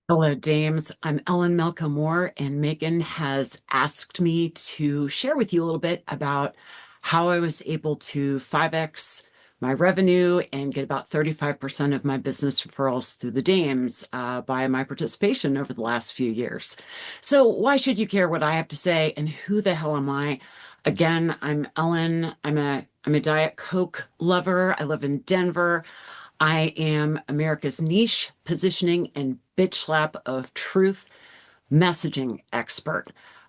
Hello, James. I'm Ellen Melko Moore, and Megan has asked me to share with you a little bit about how I was able to 5x my revenue and get about 35% of my business referrals through the Dames by my participation over the last few years. So, why should you care what I have to say, and who the hell am I? Again, I'm Ellen. I'm a Diet Coke lover. I live in Denver. I am America's niche positioning and bitch slap of truth messaging expert.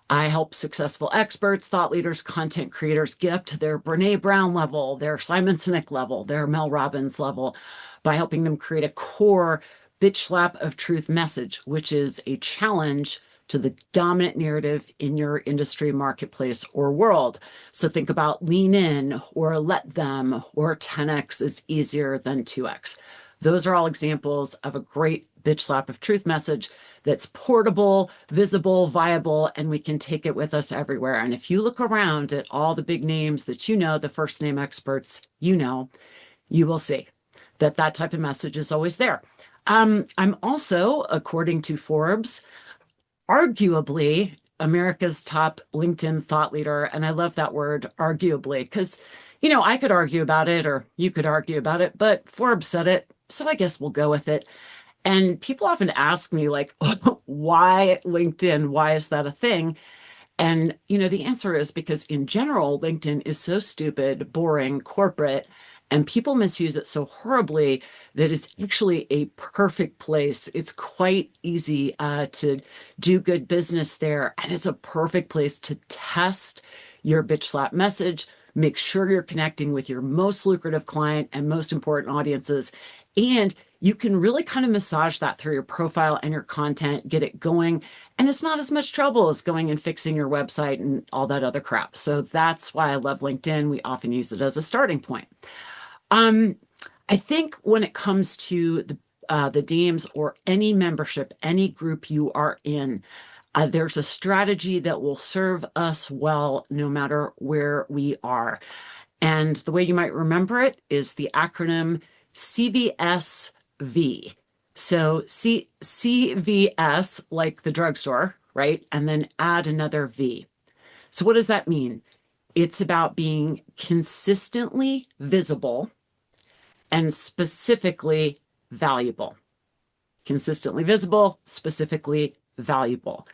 I help successful experts, thought leaders, content creators get up to their Brene Brown level, their Simon Sinek level, their Mel Robbins level by helping them create a core bitch slap of truth message, which is a challenge to the dominant narrative in your industry, marketplace, or world. So think about lean in or let them or 10x is easier than 2x. Those are all examples of a great bitch slap of truth message that's portable, visible, viable, and we can take it with us everywhere. And if you look around at all the big names that you know, the first name experts you know, you will see that that type of message is always there. I'm also, according to Forbes, arguably America's top LinkedIn thought leader. And I love that word, arguably, because, I could argue about it or you could argue about it, but Forbes said it. So I guess we'll go with it. And people often ask me, like, why LinkedIn? Why is that a thing? And, the answer is because in general, LinkedIn is so stupid, boring, corporate, and people misuse it so horribly that it's actually a perfect place. It's quite easy to do good business there. And it's a perfect place to test your bitch slap message. Make sure you're connecting with your most lucrative client and most important audiences. And you can really kind of massage that through your profile and your content, get it going. And it's not as much trouble as going and fixing your website and all that other crap. So that's why I love LinkedIn. We often use it as a starting point. Um, I think when it comes to the DMs or any membership, any group you are in, there's a strategy that will serve us well no matter where we are. And the way you might remember it is the acronym CVSV. So CVS, like the drugstore, right? And then add another V. So what does that mean? It's about being consistently visible and specifically valuable. Consistently visible, specifically valuable.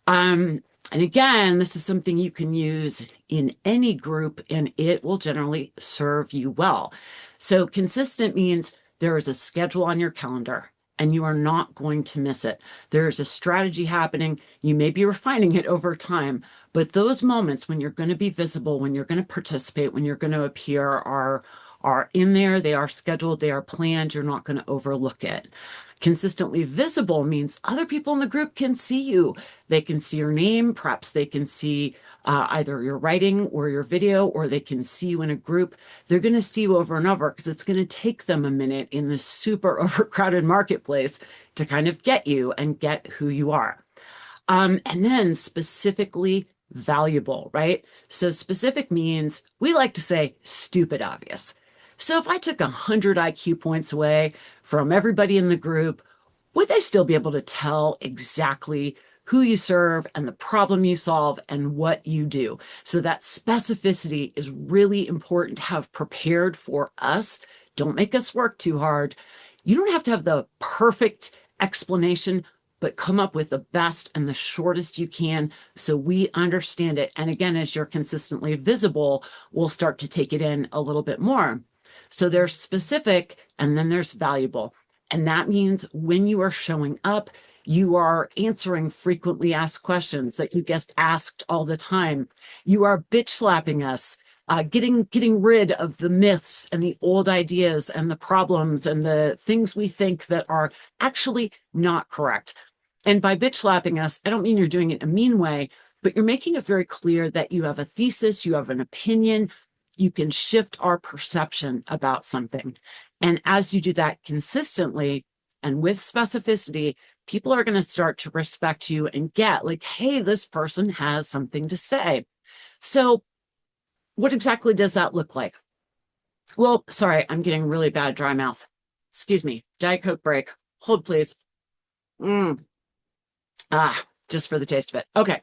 And again, this is something you can use in any group and it will generally serve you well. So consistent means there is a schedule on your calendar and you are not going to miss it. There's a strategy happening. You may be refining it over time, but those moments when you're going to be visible, when you're going to participate, when you're going to appear are in there, they are scheduled, they are planned, you're not going to overlook it. Consistently visible means other people in the group can see you. They can see your name, perhaps they can see either your writing or your video, or they can see you in a group. They're going to see you over and over because it's going to take them a minute in this super overcrowded marketplace to kind of get you and get who you are. And then specifically valuable, right? So specific means we like to say stupid obvious. So if I took 100 IQ points away from everybody in the group, would they still be able to tell exactly who you serve and the problem you solve and what you do? So that specificity is really important to have prepared for us. Don't make us work too hard. You don't have to have the perfect explanation, but come up with the best and the shortest you can so we understand it. And again, as you're consistently visible, we'll start to take it in a little bit more. So there's specific and then there's valuable. And that means when you are showing up, you are answering frequently asked questions that you get asked all the time. You are bitch slapping us, getting rid of the myths and the old ideas and the problems and the things we think that are actually not correct. And by bitch slapping us, I don't mean you're doing it in a mean way, but you're making it very clear that you have a thesis, you have an opinion, you can shift our perception about something. And as you do that consistently and with specificity, people are going to start to respect you and get like, hey, this person has something to say. So, what exactly does that look like? Well, sorry, I'm getting really bad dry mouth. Excuse me. Diet Coke break. Hold, please. Mm. Ah, just for the taste of it. Okay.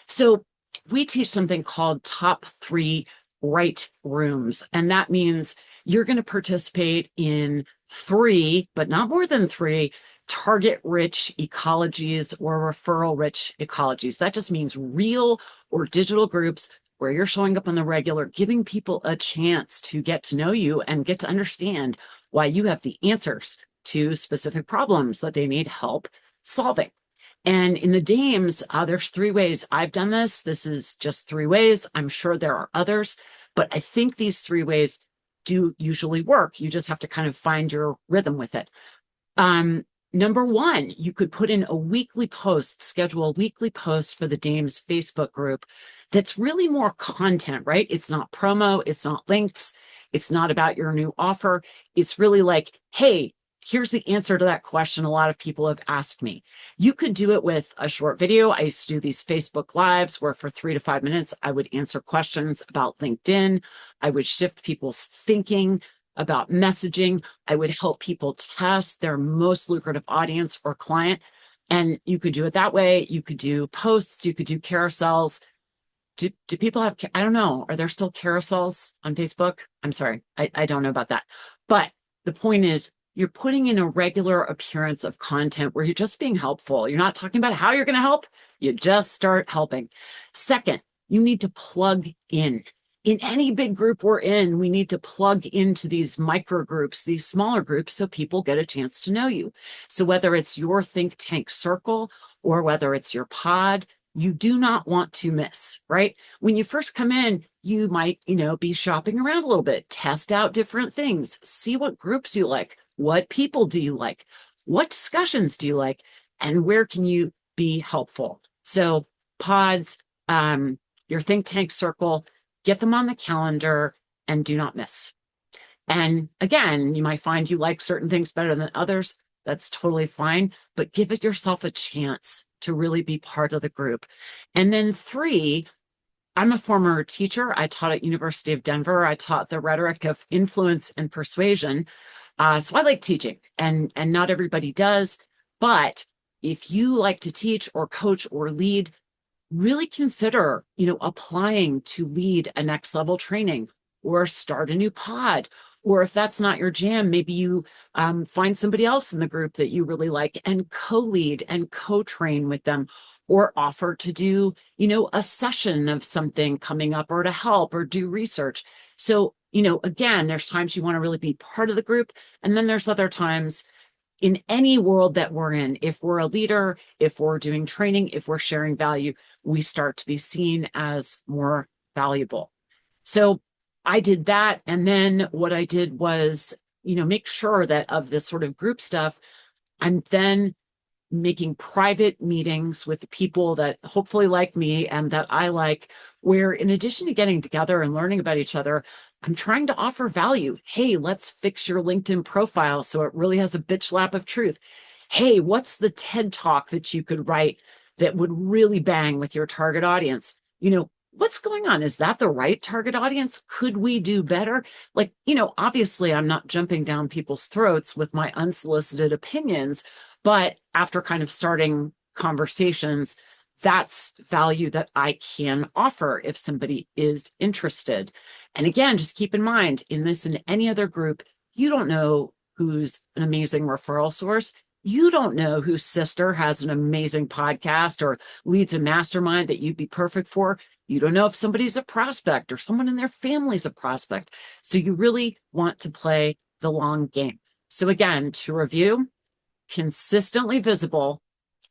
So we teach something called top three right rooms. And that means you're going to participate in three, but not more than three, target rich ecologies or referral rich ecologies. That just means real or digital groups where you're showing up on the regular, giving people a chance to get to know you and get to understand why you have the answers to specific problems that they need help solving. And in the Dames, there's three ways I've done this. This is just three ways. I'm sure there are others, but I think these three ways do usually work. You just have to kind of find your rhythm with it. Number one, you could put in a weekly post, schedule a weekly post for the Dames Facebook group that's really more content, right? It's not promo, it's not links, it's not about your new offer. It's really like, hey, here's the answer to that question a lot of people have asked me. You could do it with a short video. I used to do these Facebook Lives where for 3 to 5 minutes, I would answer questions about LinkedIn. I would shift people's thinking about messaging. I would help people test their most lucrative audience or client. And you could do it that way. You could do posts, you could do carousels. Do people have, I don't know, are there still carousels on Facebook? I'm sorry, I don't know about that. But the point is, you're putting in a regular appearance of content where you're just being helpful. You're not talking about how you're going to help. You just start helping. Second, you need to plug in. In any big group we're in, we need to plug into these micro groups, these smaller groups, so people get a chance to know you. So whether it's your think tank circle or whether it's your pod, you do not want to miss, right? When you first come in, you might, be shopping around a little bit, test out different things, see what groups you like, what people do you like, what discussions do you like, and where can you be helpful? So pods, your think tank circle, get them on the calendar and do not miss. And again, you might find you like certain things better than others. That's totally fine, but give it yourself a chance to really be part of the group. And then three, I'm a former teacher. I taught at University of Denver. I taught the rhetoric of influence and persuasion. So I like teaching, and not everybody does. But if you like to teach or coach or lead, really consider, applying to lead a next level training or start a new pod. Or if that's not your jam, maybe you find somebody else in the group that you really like and co-lead and co-train with them, or offer to do, a session of something coming up or to help or do research. So, again, there's times you want to really be part of the group. And then there's other times in any world that we're in, if we're a leader, if we're doing training, if we're sharing value, we start to be seen as more valuable. So I did that. And then what I did was, make sure that of this sort of group stuff, I'm then making private meetings with people that hopefully like me and that I like, where in addition to getting together and learning about each other, I'm trying to offer value. Hey, let's fix your LinkedIn profile so it really has a bitch lap of truth. Hey, what's the TED talk that you could write that would really bang with your target audience? What's going on? Is that the right target audience? Could we do better? Like, obviously I'm not jumping down people's throats with my unsolicited opinions, but after kind of starting conversations, that's value that I can offer if somebody is interested. And again, just keep in mind, in this and any other group, you don't know who's an amazing referral source. You don't know whose sister has an amazing podcast or leads a mastermind that you'd be perfect for. You don't know if somebody's a prospect or someone in their family's a prospect. So you really want to play the long game. So again, to review, consistently visible,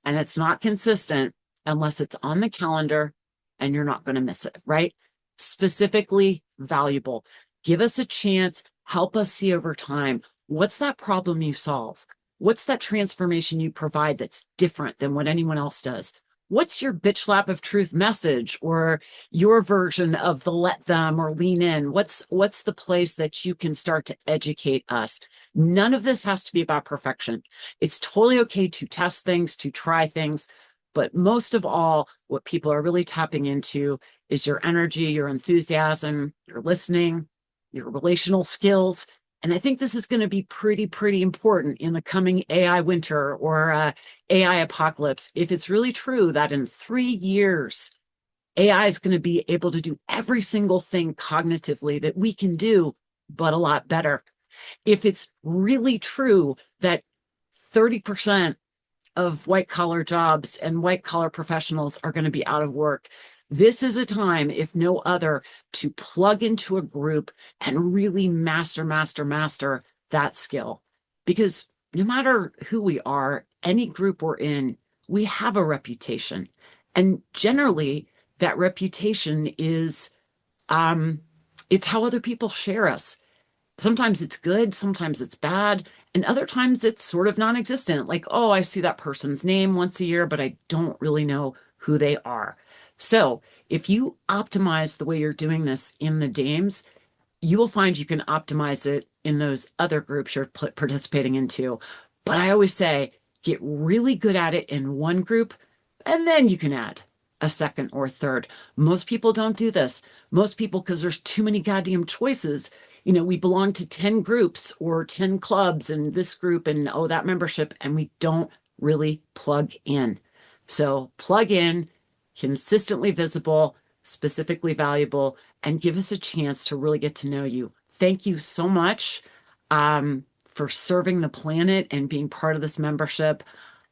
and it's not consistent unless it's on the calendar and you're not going to miss it, right? Specifically valuable. Give us a chance. Help us see over time. What's that problem you solve? What's that transformation you provide that's different than what anyone else does? What's your bitch lap of truth message or your version of the let them or lean in? What's the place that you can start to educate us? None of this has to be about perfection. It's totally okay to test things, to try things. But most of all, what people are really tapping into is your energy, your enthusiasm, your listening, your relational skills, And I think this is going to be pretty important in the coming AI winter or AI apocalypse. If it's really true that in 3 years, AI is going to be able to do every single thing cognitively that we can do, but a lot better. If it's really true that 30% of white collar jobs and white collar professionals are going to be out of work. This is a time, if no other, to plug into a group and really master that skill. Because no matter who we are, any group we're in, we have a reputation. And generally, that reputation is it's how other people share us. Sometimes it's good, sometimes it's bad, and other times it's sort of non-existent. Like, oh, I see that person's name once a year, but I don't really know who they are. So if you optimize the way you're doing this in the Dames, you will find you can optimize it in those other groups you're participating into. But I always say, get really good at it in one group, and then you can add a second or third. Most people don't do this. Most people, because there's too many goddamn choices. We belong to 10 groups or 10 clubs and this group and oh, that membership, and we don't really plug in. So plug in, consistently visible, specifically valuable, and give us a chance to really get to know you. Thank you so much for serving the planet and being part of this membership.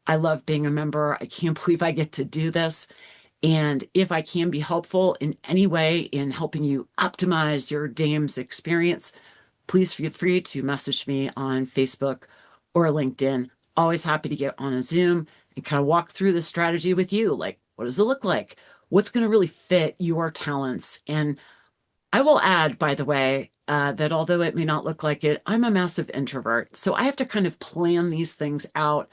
I love being a member. I can't believe I get to do this. And if I can be helpful in any way in helping you optimize your Dames experience, please feel free to message me on Facebook or LinkedIn. Always happy to get on a Zoom and kind of walk through the strategy with you. Like, what does it look like? What's going to really fit your talents? And I will add, by the way, that although it may not look like it, I'm a massive introvert. So I have to kind of plan these things out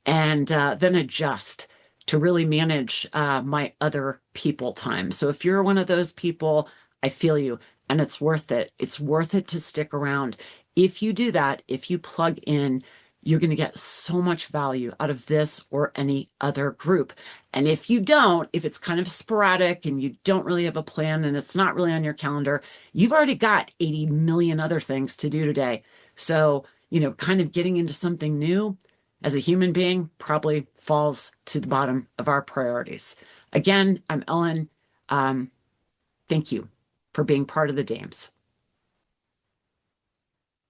and then adjust to really manage my other people time. So if you're one of those people, I feel you and it's worth it. It's worth it to stick around. If you do that, if you plug in, you're going to get so much value out of this or any other group. And if you don't, if it's kind of sporadic and you don't really have a plan and it's not really on your calendar, you've already got 80 million other things to do today. So, kind of getting into something new as a human being probably falls to the bottom of our priorities. Again, I'm Ellen. Thank you for being part of the Dames.